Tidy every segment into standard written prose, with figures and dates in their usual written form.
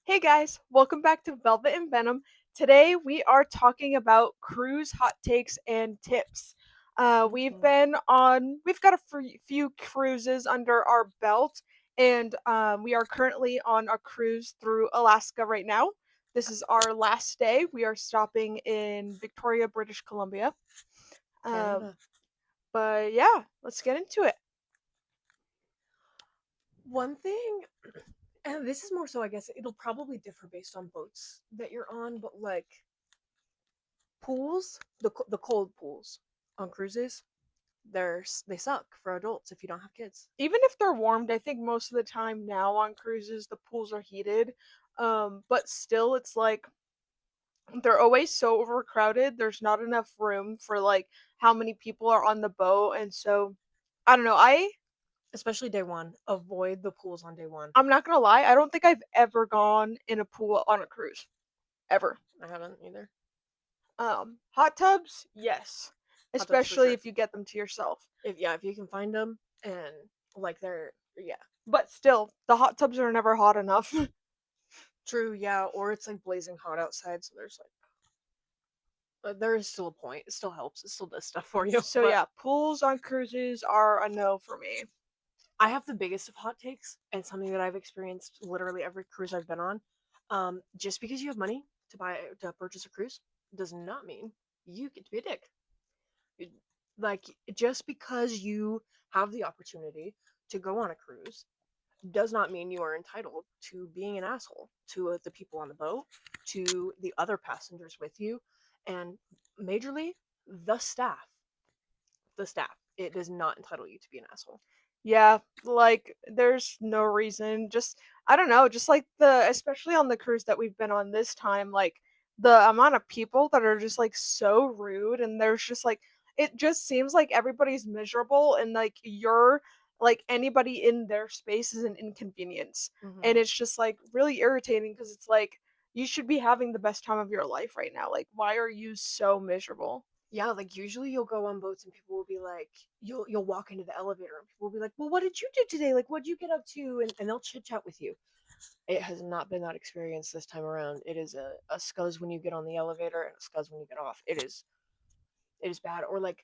Hey guys, welcome back to Velvet and Venom. Today we are talking about cruise hot takes and tips. Mhm. We've got a few cruises under our belt, and we are currently on a cruise through Alaska right now. This is our last day. We are stopping in Victoria, British Columbia. Um, Canada. but yeah, let's get into it. One thing, and this is more so, I guess it'll probably differ based on boats that you're on, but like pools, the cold pools on cruises, they suck for adults if you don't have kids. Even if they're warmed, I think most of the time now on cruises the pools are heated. But still, it's like they're always so overcrowded. There's not enough room for like how many people are on the boat, and so I don't know. Especially day one. Avoid the pools on day one. I'm not gonna lie. I don't think I've ever gone in a pool on a cruise ever. I haven't either. Hot tubs, yes, Hot tubs for especially sure. if you get them to yourself. If you can find them and like they're yeah. But still, the hot tubs are never hot enough. True, yeah, or it's like blazing hot outside, so there's like there is still a point. It still helps. It still does stuff for you. So But yeah, pools on cruises are a no for me. I have the biggest of hot takes and something that I've experienced literally every cruise I've been on. Just because you have money to purchase a cruise does not mean you get to be a dick. It- like just because you have the opportunity to go on a cruise does not mean you are entitled to being an asshole to the people on the boat, to the other passengers with you, and majorly the staff. The staff. It does not entitle you to be an asshole. Yeah, like there's no reason. Just I don't know, just like the especially on the cruise that we've been on this time, like the amount of people that are just like so rude and there's just like it just seems like everybody's miserable and like you're like anybody in their space is an inconvenience. And Hmm. it's just like really irritating because it's like you should be having the best time of your life right now. Like why are you so miserable? Yeah, like usually you'll go on boats and people will be like, you'll walk into the elevator and people will be like, well, what did you do today? Like, what'd you get up to? And they'll chit chat with you. It has not been that experience this time around. It is a scuzz when you get on the elevator and a scuzz when you get off. It is bad. Or like,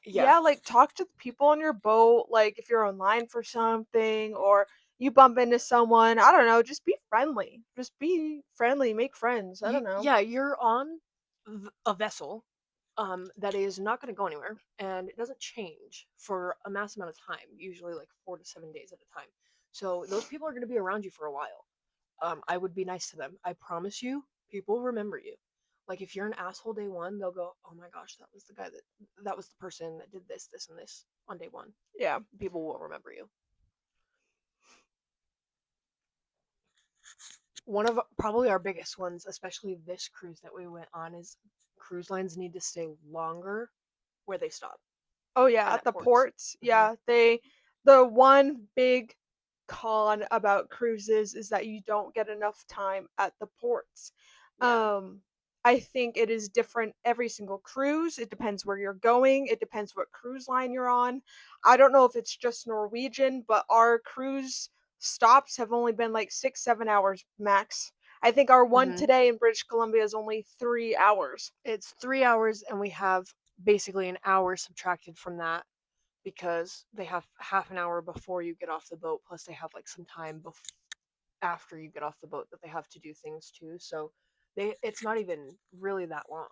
yeah, Yeah, like talk to the people on your boat, like if you're online for something or you bump into someone, I don't know, just be friendly. Just be friendly, make friends. I don't know. you're on a vessel that is not going to go anywhere and it doesn't change for a mass amount of time, usually like 4 to 7 days at a time. So those people are going to be around you for a while. I would be nice to them. I promise you, people remember you. Like if you're an asshole day one, they'll go, "Oh my gosh, that was the person that did this, this, and this on day one." Yeah. People will remember you. One of probably our biggest ones, especially this cruise that we went on, is cruise lines need to stay longer where they stop Oh yeah, and at at the ports. ports. Hmm. Yeah, the one big con about cruises is that you don't get enough time at the ports. Yeah. Um I think it is different every single cruise. It depends where you're going. It depends what cruise line you're on. I don't know if it's just Norwegian, but our cruise stops have only been like 6, 7 hours max. I think our one Hmm. today in British Columbia is only 3 hours. It's 3 hours, and we have basically an hour subtracted from that because they have half an hour before you get off the boat, plus they have like some time after you get off the boat that they have to do things too. So it's not even really that long.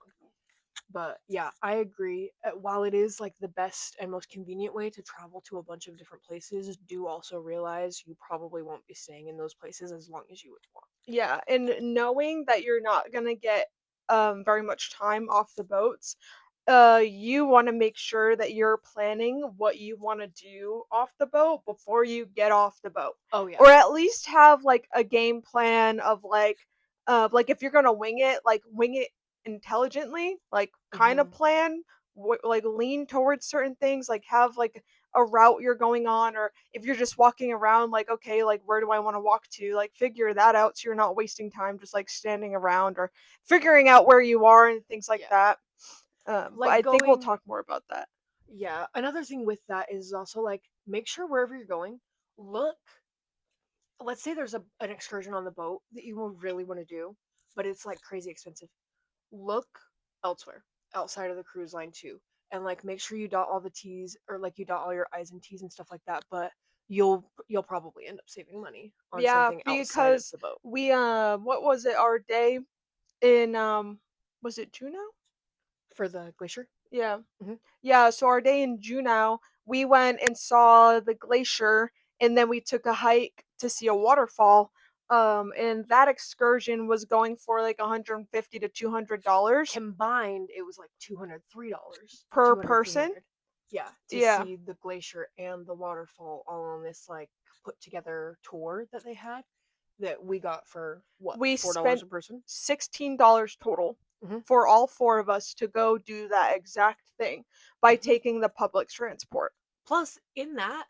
But yeah, I agree. While it is like the best and most convenient way to travel to a bunch of different places, do also realize you probably won't be staying in those places as long as you would want. Yeah, and knowing that you're not gonna get very much time off the boats, you want to make sure that you're planning what you want to do off the boat before you get off the boat, Oh yeah. or at least have like a game plan of like if you're gonna like wing it intelligently, like kind of Hmm. plan, like lean towards certain things, like have like a route you're going on, or if you're just walking around, like okay, like where do I want to walk to, like figure that out so you're not wasting time just like standing around or figuring out where you are and things like Yeah. that. But Like I think we'll going talk more about that. Yeah, another thing with that is also like make sure wherever you're going, look let's say there's an excursion on the boat that you will really want to do, but it's like crazy expensive. Look elsewhere outside of the cruise line too, and like make sure you dot all the T's, or like you dot all your I's and T's and stuff like that. But you'll probably end up saving money on Yeah, something outside of because the boat. we what was it, our day in was it Juneau? For the glacier. Yeah. Hmm. Yeah, so our day in Juneau, we went and saw the glacier and then we took a hike to see a waterfall. And that excursion was going for like 150 to $200 Combined, it was like $203, per 200, three person. hundred. Yeah, to Yeah. see the glacier and the waterfall all on this like put together tour that they had, that we got for what, We $4 spent a person. $16 total Hmm. for all four of us to go do that exact thing by Hmm. taking the public transport. Plus, in that,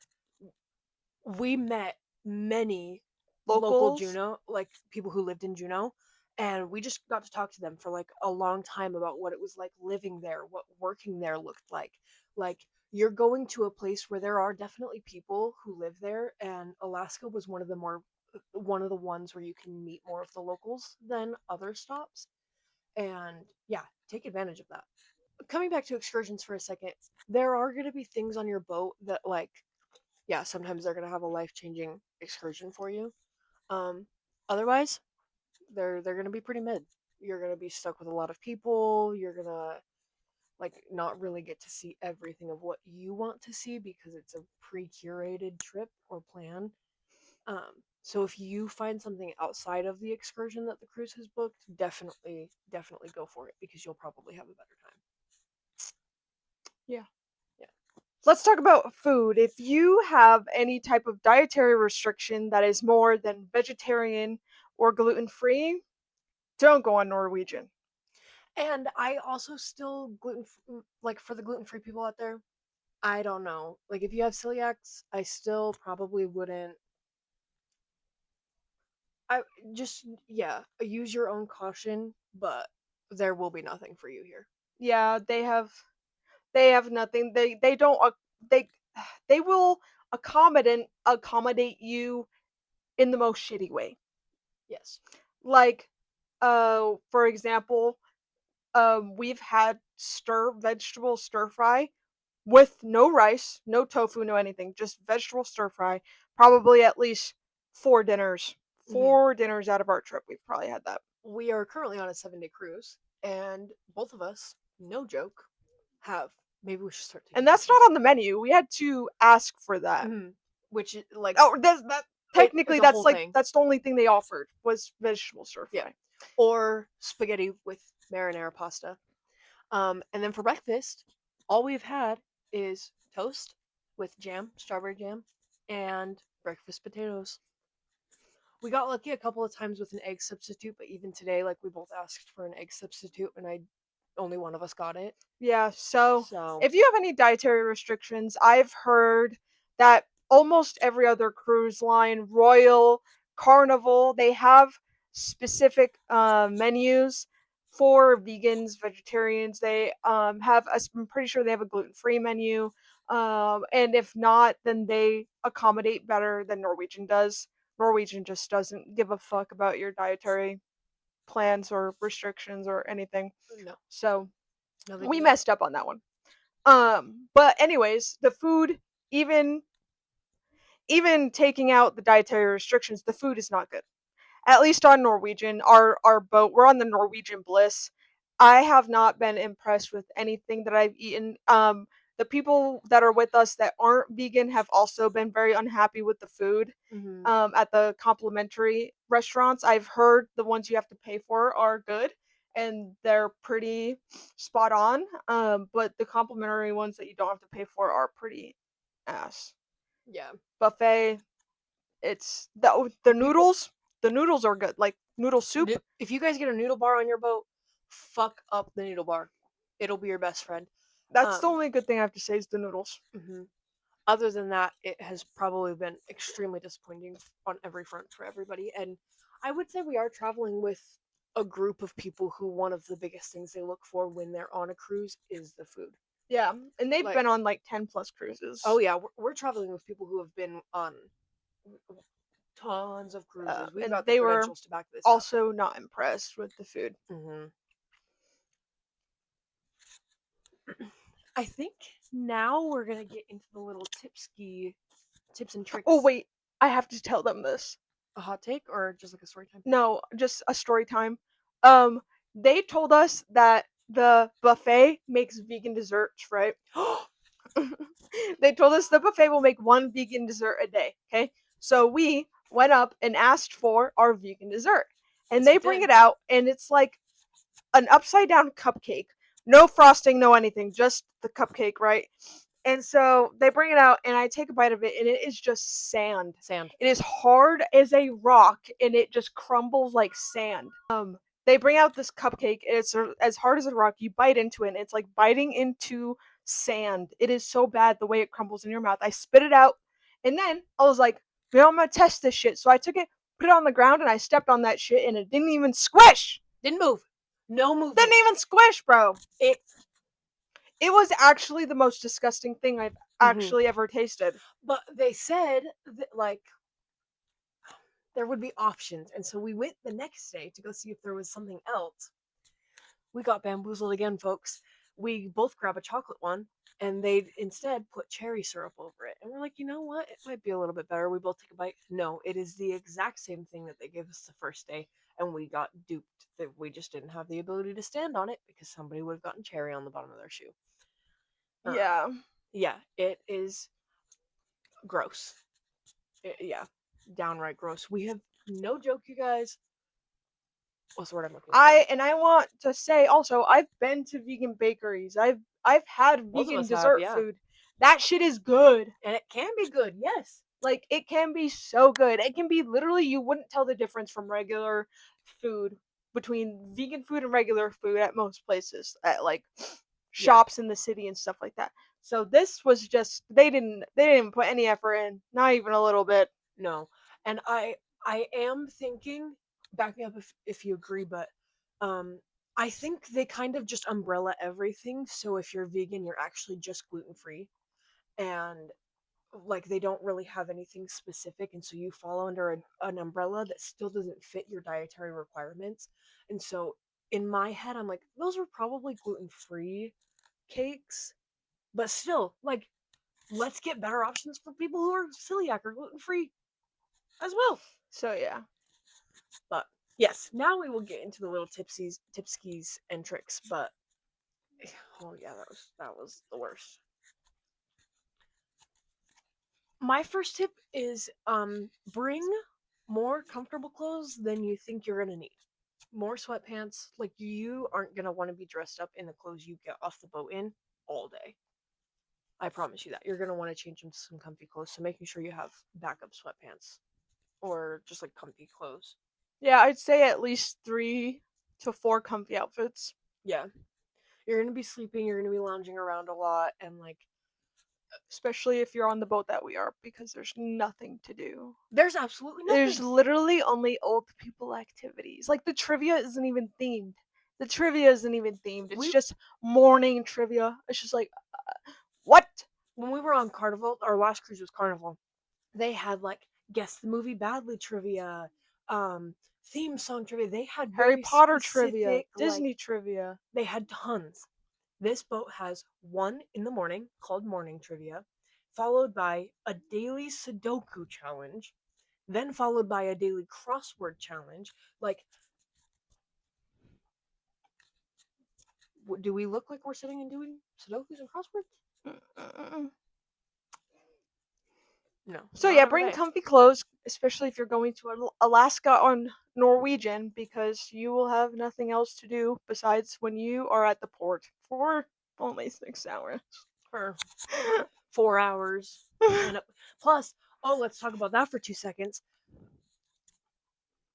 we met many local Locals, Juneau, like people who lived in Juneau, and we just got to talk to them for like a long time about what it was like living there, what working there looked like. Like, you're going to a place where there are definitely people who live there, and Alaska was one of the ones where you can meet more of the locals than other stops. And yeah, take advantage of that. Coming back to excursions for a second, there are going to be things on your boat that like, yeah, sometimes they're gonna have a life changing excursion for you. Um, Otherwise, they're gonna be pretty mid. You're gonna be stuck with a lot of people. You're gonna like not really get to see everything of what you want to see because it's a pre-curated trip or plan. So if you find something outside of the excursion that the cruise has booked, definitely go for it because you'll probably have a better time. yeah. Yeah. Let's talk about food. If you have any type of dietary restriction that is more than vegetarian or gluten free, don't go on Norwegian. And I also still like for the gluten free people out there, I don't know. Like if you have celiacs, I still probably wouldn't. I just, yeah, use your own caution, but there will be nothing for you here. Yeah, they have nothing. They don't they they will accommodate you in the most shitty way. Yes. Like for example, we've had vegetable stir fry with no rice, no tofu, no anything, just vegetable stir fry. Probably at least four dinners. Hmm. 4 dinners out of our trip, we've probably had that. We are currently on a 7-day cruise, and both of us, no joke, have. Maybe we should start And taking that's not pictures. on the menu. We had to ask for that. Hmm. Which is like, Oh, that technically it's a whole that's like thing. that's the only thing they offered was vegetable stir Yeah. fry. Or spaghetti with marinara pasta. And then for breakfast, all we've had is toast with jam, strawberry jam, and breakfast potatoes. We got lucky a couple of times with an egg substitute, but even today, like we both asked for an egg substitute, and I only one of us got it. Yeah, so So, if you have any dietary restrictions, I've heard that almost every other cruise line, Royal, Carnival, they have specific menus for vegans, vegetarians. They have, I'm pretty sure they have a gluten free menu. And if not, then they accommodate better than Norwegian does. Norwegian just doesn't give a fuck about your dietary plans or restrictions or anything. no, So no, they do we not. messed up on that one. But anyways, the food, even even taking out the dietary restrictions, the food is not good. At least on Norwegian, our boat, we're on the Norwegian Bliss. I have not been impressed with anything that I've eaten. The people that are with us that aren't vegan have also been very unhappy with the food. Hmm. At the complimentary restaurants, I've heard the ones you have to pay for are good and they're pretty spot on. But the complimentary ones that you don't have to pay for are pretty ass. Yeah, Buffet, it's the people. noodles. The noodles are good, like noodle soup. If you guys get a noodle bar on your boat, fuck up the noodle bar. It'll be your best friend. That's the Um, only good thing I have to say is the noodles. mhm. Other than that, it has probably been extremely disappointing on every front for everybody. And I would say we are traveling with a group of people who one of the biggest things they look for when they're on a cruise is the food. Yeah, and they've Like, been on like 10 plus oh cruises. yeah, we're traveling with people who have been on tons of cruises. We've and got the they were credentials to back this up. also not impressed with the food. Hmm. I think now we're gonna get into the little tips and Oh tricks. wait, I have to tell them this. A hot take or just like a story time? No, just a story time. Um, they told us that the buffet makes vegan desserts, right? They told us the buffet will make one vegan dessert a day. Okay, so we went up and asked for our vegan dessert, and Yes, they we bring did. it out, and it's like an upside down cupcake, no frosting, no anything, just the cupcake, right? And so they bring it out, and I take a bite of it, and it is just sand. Sand. It is hard as a rock, and it just crumbles like sand. They bring out this cupcake, and it's as hard as a rock. You bite into it, and it's like biting into sand. It is so bad the way it crumbles in your mouth. I spit it out, and then I was like, I'm gonna test this shit. So I took it, put it on the ground, and I stepped on that shit, and it didn't even squish. Didn't move. No movement. Didn't even squish, bro. It. It was actually the most disgusting thing I've Mhm. actually ever tasted. But they said that like there would be options, and so we went the next day to go see if there was something else. We got bamboozled again, folks. We both grab a chocolate one, and they instead put cherry syrup over it. And we're like, you know what? It might be a little bit better. We both take a bite. No, it is the exact same thing that they gave us the first day, and we got duped. That we just didn't have the ability to stand on it because somebody would have gotten cherry on the bottom of their shoe. Yeah. Yeah, it is gross. Yeah, downright gross. We have no joke, you guys. What's the word I'm looking for? I want to say also I've been to vegan bakeries. I've had Both of vegan us have, dessert yeah. food. That shit is good. And it can be good, yes. Like it can be so good. It can be literally you wouldn't tell the difference from regular food between vegan food and regular food at most places at like Yeah. shops in the city and stuff like that. So this was just they didn't put any effort in, not even a little bit. No. And I am thinking, back me up if you agree, but um I think they kind of just umbrella everything. So if you're vegan, you're actually just gluten free. And like they don't really have anything specific, and so you fall under an umbrella that still doesn't fit your dietary requirements. And so in my head I'm like, those are probably gluten-free cakes, but still, like, let's get better options for people who are celiac or gluten-free as well. So yeah. But yes, now we will get into the little tipskies and tricks. But oh yeah, that was the worst. My first tip is bring more comfortable clothes than you think you're gonna need. More sweatpants. Like, you aren't gonna want to be dressed up in the clothes you get off the boat in all day. I promise you that. You're gonna want to change into some comfy clothes. So making sure you have backup sweatpants or just like comfy clothes. Yeah, I'd say at least 3 to 4 comfy outfits. Yeah. You're gonna be sleeping, you're gonna be lounging around a lot, and like Especially if you're on the boat that we are, because there's nothing to do. there's absolutely There's nothing. literally only old people activities. Like the trivia isn't even themed. The trivia isn't even themed. It's We just morning trivia. It's just like what? When we were on Carnival, our last cruise was Carnival. They had like guess the movie badly trivia, um, theme song trivia. They had Harry very Potter trivia, specific, like, Disney trivia. they had tons. This boat has one in the morning called morning trivia, followed by a daily Sudoku challenge, then followed by a daily crossword challenge. Like, do we look like we're sitting and doing Sudokus and crosswords? Mm-mm. No, So not yeah, every bring day. comfy clothes, especially if you're going to Alaska on Norwegian, because you will have nothing else to do besides when you are at the port for only 6 hours. For 4 hours. And plus, oh, let's talk about that for 2 seconds.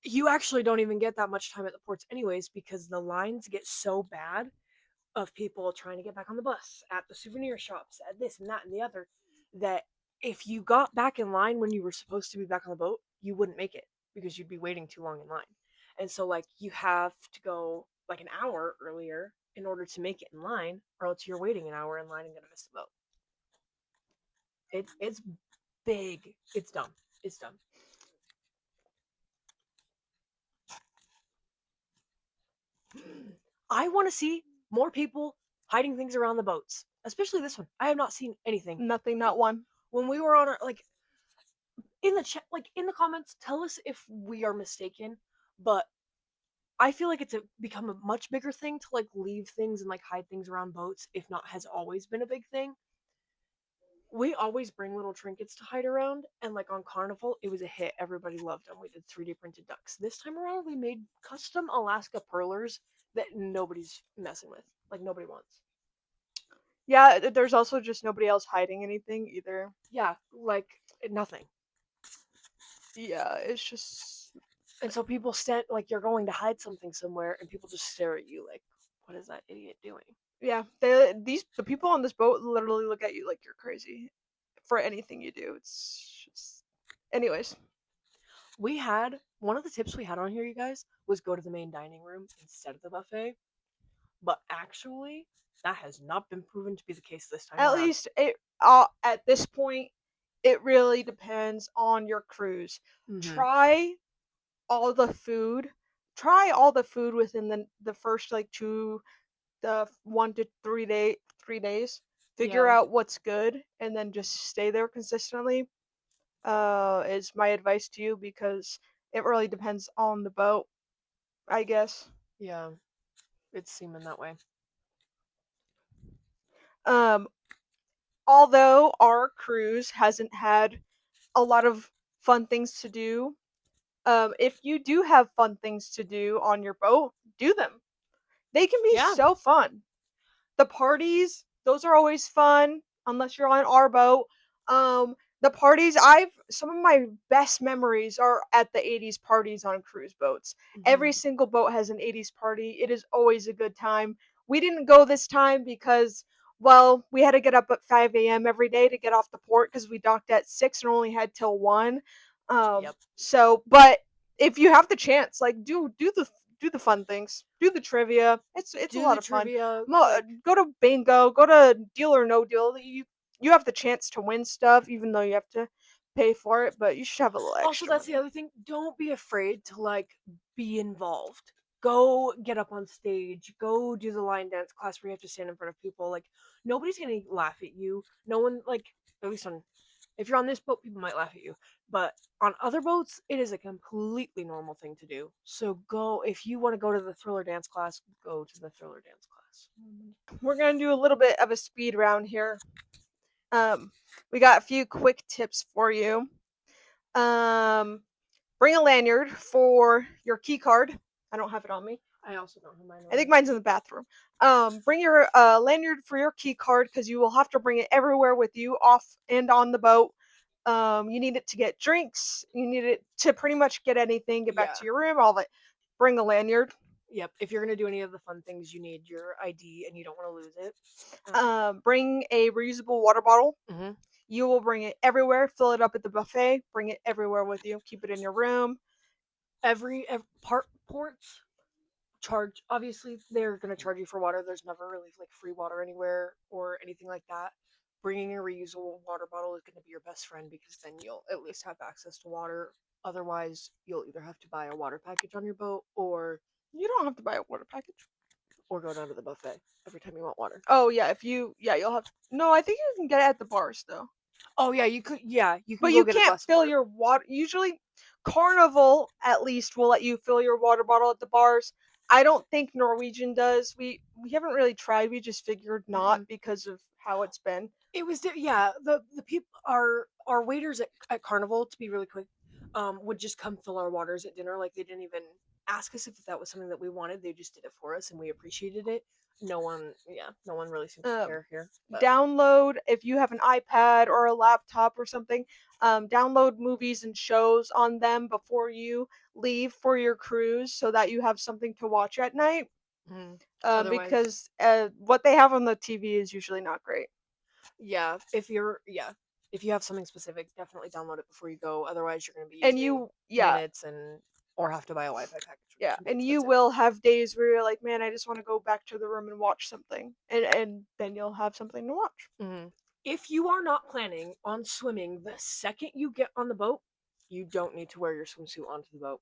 You actually don't even get that much time at the ports, anyways, because the lines get so bad of people trying to get back on the bus, at the souvenir shops, at this and that and the other, that if you got back in line when you were supposed to be back on the boat, you wouldn't make it because you'd be waiting too long in line. And so, like, you have to go like an hour earlier in order to make it in line, or else you're waiting an hour in line and gonna miss the boat. It's big. It's dumb. It's dumb. I want to see more people hiding things around the boats, especially this one. I have not seen anything. Nothing, not one. When we were on our like in the chat, like in the comments, tell us if we are mistaken. But I feel like become a much bigger thing to like leave things and like hide things around boats. If not, has always been a big thing. We always bring little trinkets to hide around, and like on Carnival, it was a hit. Everybody loved them. We did 3D printed ducks. This time around, we made custom Alaska pearlers that nobody's messing with. Like nobody wants. Yeah, there's also just nobody else hiding anything either. Yeah, like nothing. Yeah, it's just And so people stand like you're going to hide something somewhere, and people just stare at you like, "What is that idiot doing?" yeah. The people on this boat literally look at you like you're crazy for anything you do. It's just, anyways. We had one of the tips we had on here, you guys, was go to the main dining room instead of the buffet. But actually, that has not been proven to be the case this time At around. least it at this point, it really depends on your cruise. Mm-hmm. Try all the food. Try all the food within the first like the 1 to 3 days. Figure Yeah, out what's good and then just stay there consistently. Is my advice to you because it really depends on the boat, I guess. yeah, it's seeming that way. Um, although our cruise hasn't had a lot of fun things to do, if you do have fun things to do on your boat, do them. They can be Yeah, so fun. The parties, those are always fun, unless you're on our boat. The parties, I've some of my best memories are at the 80s parties on cruise boats. mm-hmm. Every single boat has an 80s party. It is always a good time. We didn't go this time because, well, we had to get up at 5 a.m. every day to get off the port because we docked at 6 and only had till 1. Yep. But if you have the chance, like do the fun things, do the trivia. It's a Do lot the of fun. trivia, like Go to bingo, go to Deal or No Deal. You have the chance to win stuff, even though you have to pay for it. But you should have a little also extra that's the money. other thing. Don't be afraid to like be involved. Go get up on stage. Go do the line dance class where you have to stand in front of people. Like nobody's gonna laugh at you. No one like at least on if you're on this boat, people might laugh at you. But on other boats, it is a completely normal thing to do. So go if you want to go to the thriller dance class, go to the thriller dance class. We're gonna do a little bit of a speed round here. We got a few quick tips for you. Um, bring a lanyard for your key card. I don't have it on me. I also don't have mine I on think me. mine's in the bathroom. Bring your lanyard for your key card because you will have to bring it everywhere with you, off and on the boat. You need it to get drinks. You need it to pretty much get anything, get back Yeah. to your room, all that. Bring a lanyard. Yep. If you're gonna do any of the fun things, you need your ID and you don't want to lose it. Bring a reusable water bottle. Mm-hmm. You will bring it everywhere. Fill it up at the buffet. Bring it everywhere with you. Keep it in your room. Every ports charge. Obviously, they're gonna charge you for water. There's never really like free water anywhere or anything like that. Bringing a reusable water bottle is gonna be your best friend because then you'll at least have access to water. Otherwise, you'll either have to buy a water package on your boat You don't have to buy a water package. or go down to the buffet every time you want water. Oh yeah, if you yeah you'll have. No, I think you can get it at the bars though. Oh yeah, you could. Yeah, you can But go you get a can't glass of fill water. your water. Usually, Carnival at least will let you fill your water bottle at the bars. I don't think Norwegian does. We haven't really tried. We just figured not Mm-mm. because of how it's been. It was yeah. The people our waiters at Carnival, to be really quick, would just come fill our waters at dinner. Like they didn't even ask us if that was something that we wanted. They just did it for us, and we appreciated it. No one really seems to Um, care here. But download if you have an iPad or a laptop or something. Download movies and shows on them before you leave for your cruise, so that you have something to watch at night. mm, otherwise, Because what they have on the TV is usually not great. yeah, if you have something specific, definitely download it before you go. Otherwise, you're going to be And using yeah, minutes and or have to buy a Wi-Fi package, which yeah, can be and you expensive. will have days where you're like, man, I just want to go back to the room and watch something, and then you'll have something to watch. Mhm. If you are not planning on swimming the second you get on the boat, you don't need to wear your swimsuit onto the boat.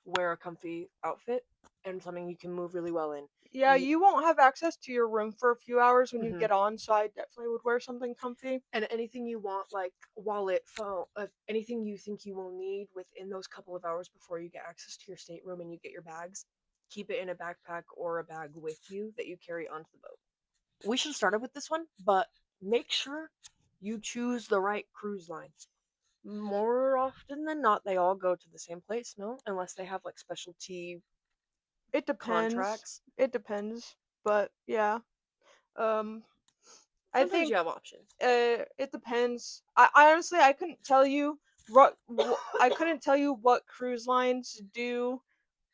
Wear a comfy outfit. and something you can move really well in. Yeah, You, you won't have access to your room for a few hours when you mhm. get on, so I definitely would wear something comfy. And anything you want, like wallet, phone, anything you think you will need within those couple of hours before you get access to your stateroom and you get your bags, keep it in a backpack or a bag with you that you carry onto the boat. We should have started with this one, but make sure you choose the right cruise line. More often than not, they all go to the same place, no? Unless they have like specialty It depends. contracts. It depends, but yeah. Um, I Sometimes you think have options. it depends. I honestly I couldn't tell you I couldn't tell you what cruise lines do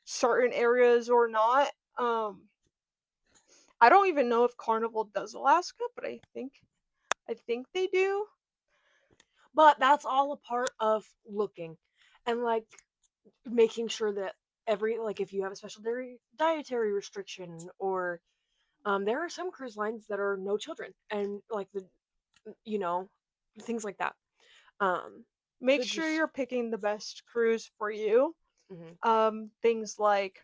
certain areas or not. I don't even know if Carnival does Alaska, but I think they do. But that's all a part of looking and like making sure that every like if you have a special dietary restriction or there are some cruise lines that are no children and like the you know things like that. Um Make so sure just you're picking the best cruise for you. mhm. Things like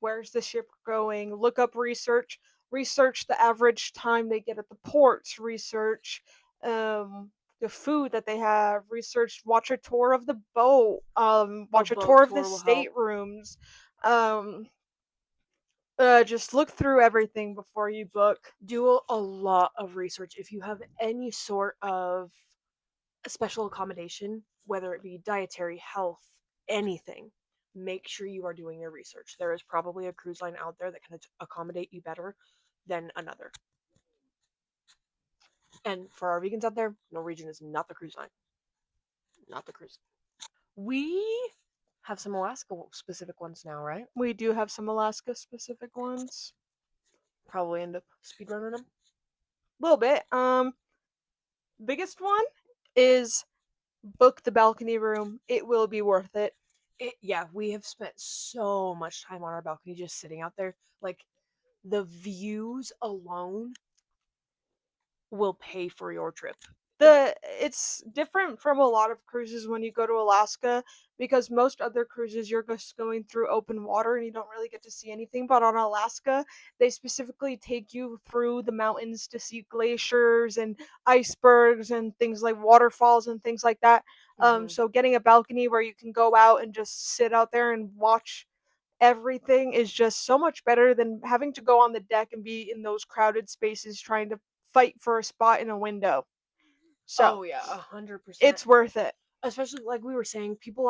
where's the ship going? Look up research the average time they get at the ports, research the food that they have, research watch a tour of the boat, A watch a boat tour of the tour will help. staterooms. Um just look through everything before you book. Do a lot of research if you have any sort of special accommodation, whether it be dietary, health, anything. Make sure you are doing your research. There is probably a cruise line out there that can accommodate you better than another. And for our vegans out there, Norwegian is not the cruise line. Not the cruise. We have some Alaska specific ones now, right? We do have some Alaska specific ones. Probably end up speedrunning them. A little bit. Biggest one is book the balcony room. It will be worth it. Yeah, we have spent so much time on our balcony just sitting out there. Like the views alone will pay for your trip. It's different from a lot of cruises when you go to Alaska because most other cruises you're just going through open water and you don't really get to see anything. But on Alaska, they specifically take you through the mountains to see glaciers and icebergs and things like waterfalls and things like that. Mm-hmm. So getting a balcony where you can go out and just sit out there and watch everything is just so much better than having to go on the deck and be in those crowded spaces trying to fight for a spot in a window. So Oh yeah, 100%. it's worth it. Especially like we were saying, people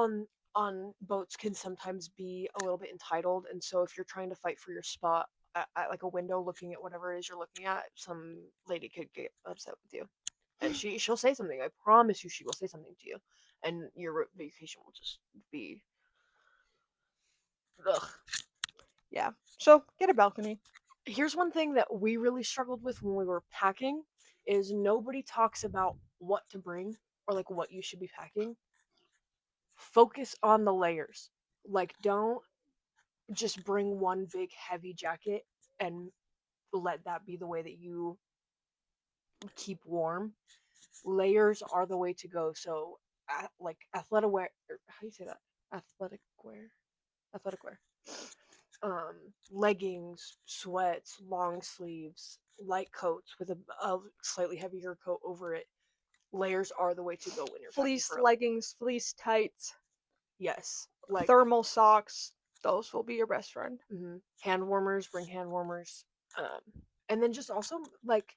on boats can sometimes be a little bit entitled, and so if you're trying to fight for your spot at like a window, looking at whatever it is you're looking at, some lady could get upset with you, and she'll say something. I promise you, she will say something to you, and your vacation will just be ugh. Yeah. So get a balcony. Here's one thing that we really struggled with when we were packing is nobody talks about what to bring or like what you should be packing. Focus on the layers. Like don't just bring one big heavy jacket and let that be the way that you keep warm. Layers are the way to go. So like athletic wear, how do you say that? Athletic wear, athletic wear. Leggings, sweats, long sleeves, light coats with a slightly heavier coat over it. Layers are the way to go when you're packing Fleece for a leggings, fleece tights, yes, like thermal socks. Those will be your best friend. hand warmers. Bring hand warmers, um, and then just also like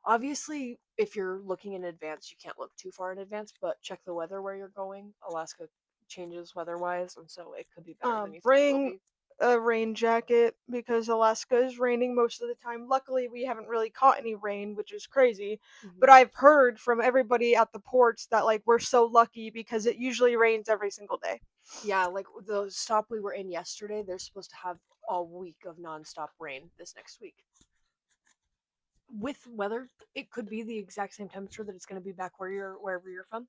obviously if you're looking in advance, you can't look too far in advance, but check the weather where you're going. Alaska changes weather wise, and so it could be better than you think it will Bring be. a rain jacket because Alaska is raining most of the time. Luckily, we haven't really caught any rain, which is crazy. But Mm-hmm. I've heard from everybody at the ports that like we're so lucky because it usually rains every single day. Yeah, like the stop we were in yesterday, they're supposed to have a week of nonstop rain this next week. With weather, it could be the exact same temperature that it's going to be back wherever you're from.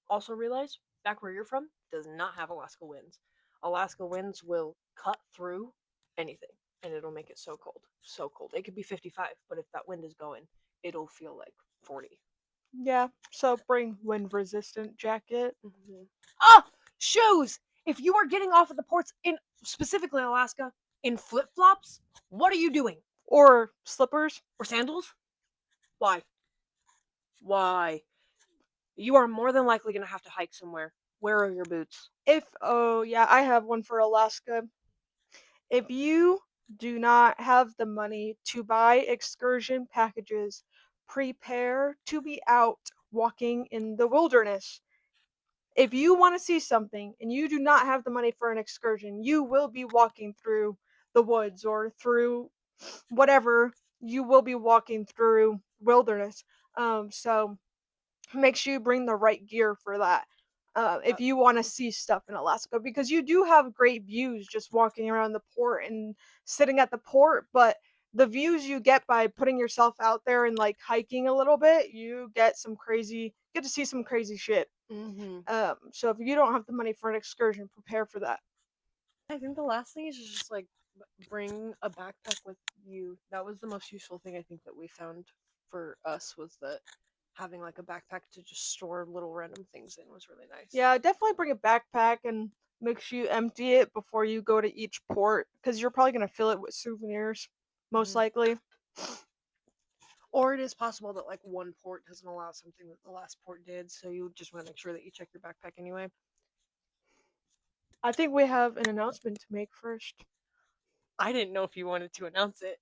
Also realize back where you're from does not have Alaska winds. Alaska winds will cut through anything, and it'll make it so cold, so cold. It could be 55, but if that wind is going, it'll feel like 40. Yeah, so bring wind resistant jacket. Mm-hmm. Ah, shoes. If you are getting off at the ports in specifically Alaska in flip flops, what are you doing? Or slippers. Or sandals? Why? Why? You are more than likely going to have to hike somewhere. Where are your boots? Oh yeah, I have one for Alaska. If you do not have the money to buy excursion packages, prepare to be out walking in the wilderness. If you want to see something and you do not have the money for an excursion, you will be walking through the woods or through whatever. You will be walking through wilderness. So make sure you bring the right gear for that. Uh, If you want to see stuff in Alaska, because you do have great views just walking around the port and sitting at the port, but the views you get by putting yourself out there and like hiking a little bit, you get to see some crazy shit. mm-hmm. So if you don't have the money for an excursion, prepare for that. I think the last thing is just like bring a backpack with you. That was the most useful thing I think that we found for us was that having like a backpack to just store little random things in was really nice. Yeah, definitely bring a backpack and make sure you empty it before you go to each port, because you're probably gonna fill it with souvenirs, most Mm-hmm. likely. Or it is possible that like one port doesn't allow something that the last port did, so you just want to make sure that you check your backpack anyway. I think we have an announcement to make first. I didn't know if you wanted to announce it,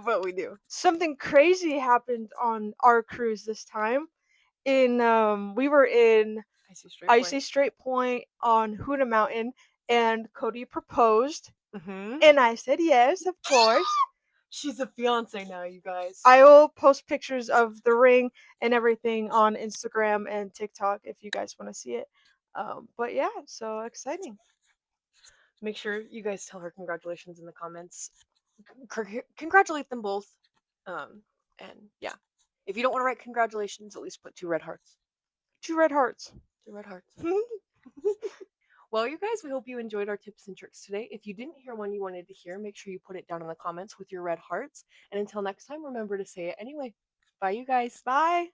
but we do. Something crazy happened on our cruise this time. We were in I see straight point. Icy Strait Point on Hoona Mountain, and Cody proposed, Mm-hmm. and I said yes, of course. She's a fiance now, you guys. I will post pictures of the ring and everything on Instagram and TikTok if you guys want to see it. But yeah, so exciting. Make sure you guys tell her congratulations in the comments. Congratulate them both. And yeah, if you don't want to write congratulations, at least put two red hearts. Two red hearts. Two red hearts. Well, you guys, we hope you enjoyed our tips and tricks today. If you didn't hear one you wanted to hear, make sure you put it down in the comments with your red hearts. And until next time, remember to say it anyway. Bye, you guys. Bye.